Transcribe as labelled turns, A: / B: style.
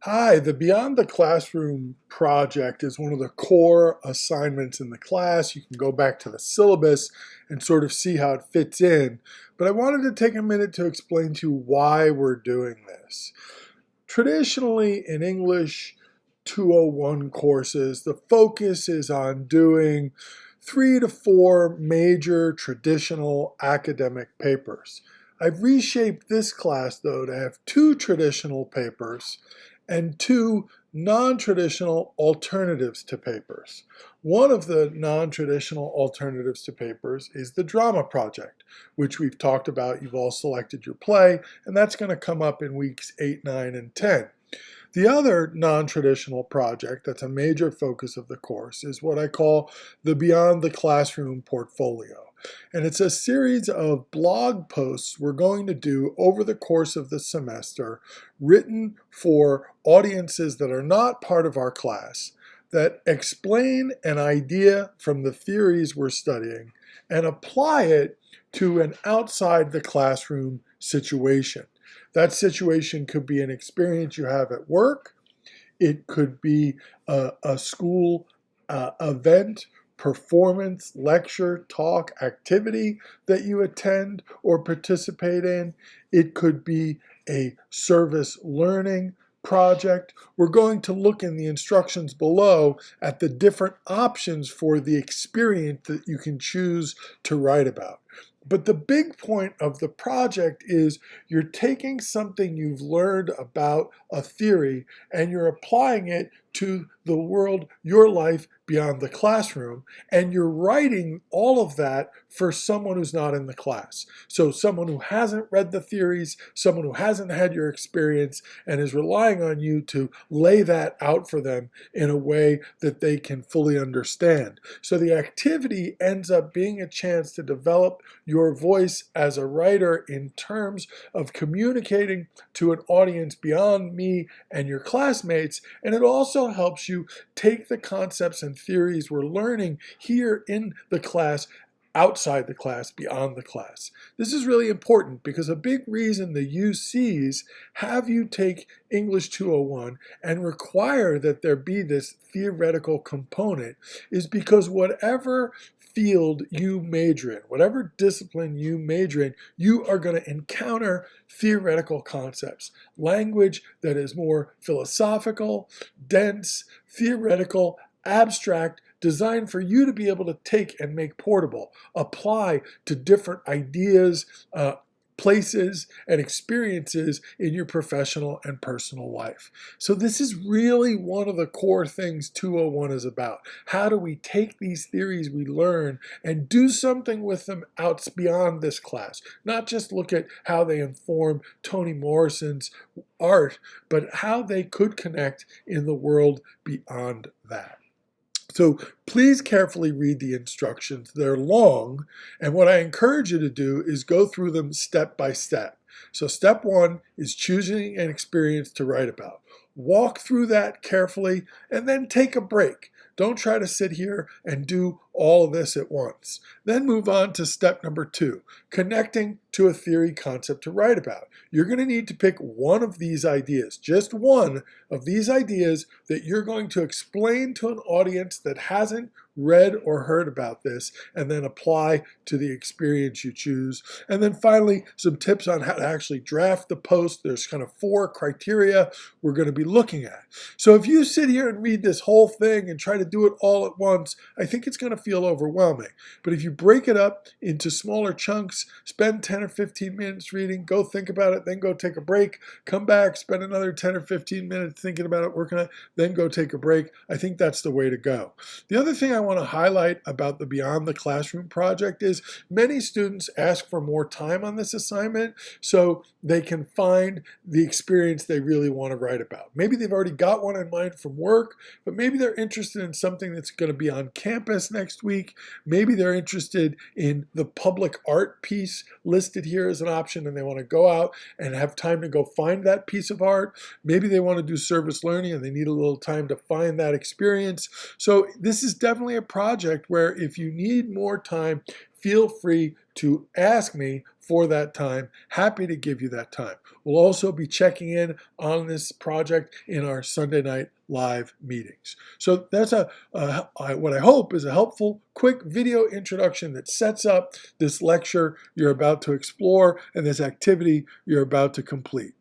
A: Hi, the Beyond the Classroom project is one of the core assignments in the class. You can go back to the syllabus and sort of see how it fits in. But I wanted to take a minute to explain to you why we're doing this. Traditionally, in English 201 courses, the focus is on doing 3 to 4 major traditional academic papers. I've reshaped this class, though, to have 2 traditional papers and 2 non-traditional alternatives to papers. One of the non-traditional alternatives to papers is the drama project, which we've talked about. You've all selected your play, and that's going to come up in weeks 8, 9, and 10. The other non-traditional project that's a major focus of the course is what I call the Beyond the Classroom portfolio. And it's a series of blog posts we're going to do over the course of the semester, written for audiences that are not part of our class, that explain an idea from the theories we're studying and apply it to an outside the classroom situation. That situation could be an experience you have at work. It could be a school event, performance, lecture, talk, activity that you attend or participate in. It could be a service learning project. We're going to look in the instructions below at the different options for the experience that you can choose to write about. But the big point of the project is you're taking something you've learned about a theory and you're applying it to the world, your life beyond the classroom, and you're writing all of that for someone who's not in the class. So someone who hasn't read the theories, someone who hasn't had your experience and is relying on you to lay that out for them in a way that they can fully understand. So the activity ends up being a chance to develop your voice as a writer in terms of communicating to an audience beyond me and your classmates, and it also helps you take the concepts and theories we're learning here in the class outside the class, beyond the class. This is really important because a big reason the UCs have you take English 201 and require that there be this theoretical component is because whatever field you major in, whatever discipline you major in, you are going to encounter theoretical concepts, language that is more philosophical, dense, theoretical, abstract, designed for you to be able to take and make portable, apply to different ideas, places, and experiences in your professional and personal life. So this is really one of the core things 201 is about. How do we take these theories we learn and do something with them out beyond this class? Not just look at how they inform Toni Morrison's art, but how they could connect in the world beyond that. So please carefully read the instructions. They're long, and what I encourage you to do is go through them step by step. So step 1 is choosing an experience to write about. Walk through that carefully and then take a break. Don't try to sit here and do all of this at once. Then move on to step number 2, connecting to a theory concept to write about. You're going to need to pick one of these ideas, just one of these ideas that you're going to explain to an audience that hasn't read or heard about this, and then apply to the experience you choose. And then finally, some tips on how to actually draft the post. There's kind of 4 criteria we're going to be looking at. So if you sit here and read this whole thing and try to do it all at once, I think it's going to feel overwhelming. But if you break it up into smaller chunks, spend 10 or 15 minutes reading, go think about it, then go take a break, come back, spend another 10 or 15 minutes thinking about it, working on it, then go take a break. I think that's the way to go. The other thing I want to highlight about the Beyond the Classroom project is many students ask for more time on this assignment so they can find the experience they really want to write about. Maybe they've already got one in mind from work, but maybe they're interested in something that's going to be on campus next week. Maybe they're interested in the public art piece listed here as an option and they want to go out and have time to go find that piece of art. Maybe they want to do service learning and they need a little time to find that experience. So this is definitely a project where if you need more time, feel free to ask me for that time. Happy to give you that time. We'll also be checking in on this project in our Sunday night live meetings. So that's what I hope is a helpful, quick video introduction that sets up this lecture you're about to explore and this activity you're about to complete.